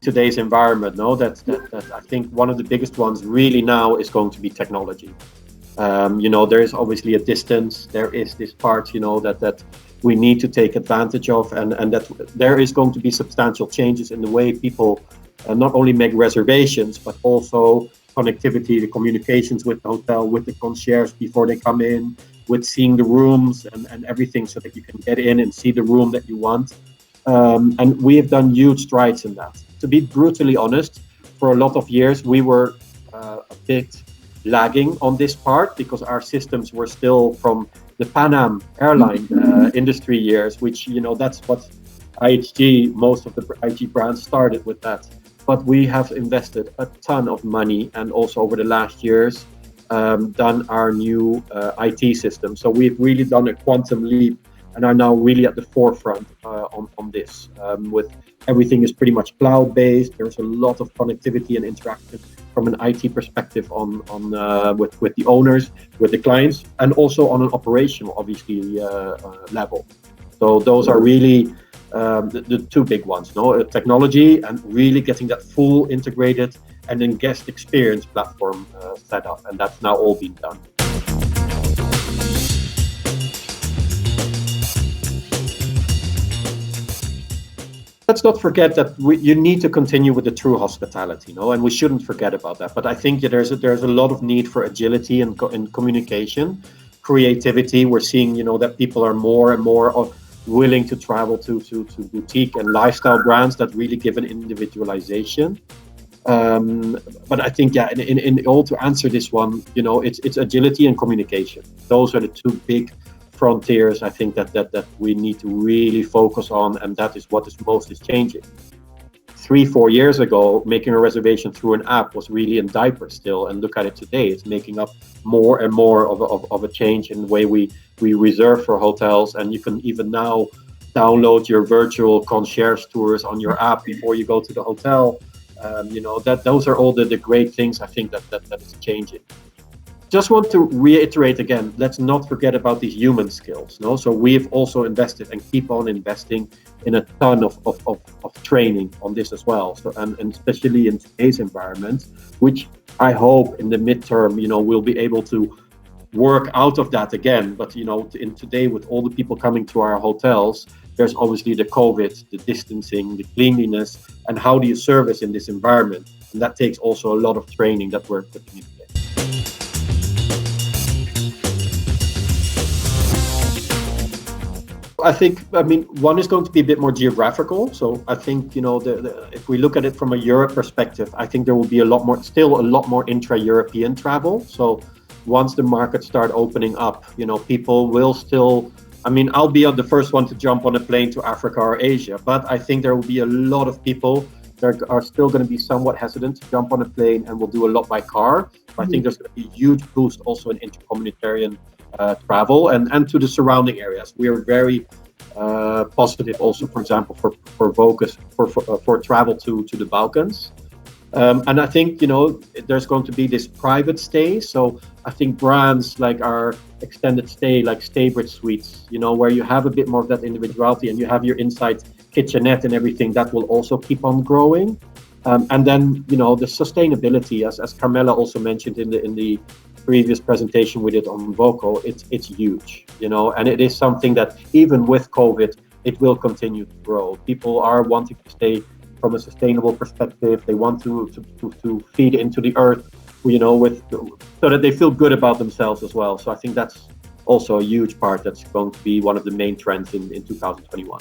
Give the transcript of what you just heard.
today's environment, no, that I think one of the biggest ones really now is going to be technology. There is obviously a distance. There is this part, that we need to take advantage of, and that there is going to be substantial changes in the way people not only make reservations, but also connectivity, the communications with the hotel, with the concierge before they come in, with seeing the rooms and everything, so that you can get in and see the room that you want. And we have done huge strides in that. To be brutally honest, for a lot of years, we were a bit lagging on this part because our systems were still from the Pan Am airline industry years, which, that's what IHG, most of the IHG brands started with that. But we have invested a ton of money, and also over the last years, done our new IT system. So we've really done a quantum leap and are now really at the forefront on this. With everything is pretty much cloud-based. There's a lot of connectivity and interaction from an IT perspective with the owners, with the clients, and also on an operational, obviously, level. So those are really the two big ones, technology and really getting that full integrated and then guest experience platform set up, and that's now all being done. Let's not forget that you need to continue with the true hospitality, and we shouldn't forget about that. But I think that there's a lot of need for agility and communication, creativity. We're seeing, that people are more and more willing to travel to boutique and lifestyle brands that really give an individualization. But I think, in all, to answer this one, it's agility and communication. Those are the two big frontiers, I think, that we need to really focus on, and that is what is most changing. 3-4 years ago, making a reservation through an app was really in diapers still, and look at it today. It's making up more and more of a change in the way we reserve for hotels, and you can even now download your virtual concierge tours on your app before you go to the hotel. Those are all the great things, I think, that is changing. Just want to reiterate again, let's not forget about these human skills. So we've also invested and keep on investing in a ton of training on this as well. So and especially in today's environment, which I hope in the midterm, we'll be able to work out of that again. But in today, with all the people coming to our hotels, there's obviously the COVID, the distancing, the cleanliness, and how do you service in this environment? And that takes also a lot of training that we're putting in place. I think, one is going to be a bit more geographical. So I think, if we look at it from a Europe perspective, I think there will be still a lot more intra-European travel. So once the markets start opening up, people will still, I'll be the first one to jump on a plane to Africa or Asia, but I think there will be a lot of people that are still going to be somewhat hesitant to jump on a plane and will do a lot by car. I think there's going to be a huge boost also in intercommunitarian travel and to the surrounding areas. We are very positive also, for example, for travel to the Balkans. And I think, there's going to be this private stay. So I think brands like our extended stay, like Staybridge Suites, where you have a bit more of that individuality and you have your inside kitchenette and everything, that will also keep on growing. And then, the sustainability, as Carmela also mentioned in the previous presentation we did on Voco, it's huge, and it is something that even with COVID, it will continue to grow. People are wanting to stay from a sustainable perspective. They want to feed into the earth, so that they feel good about themselves as well. So I think that's also a huge part that's going to be one of the main trends in 2021.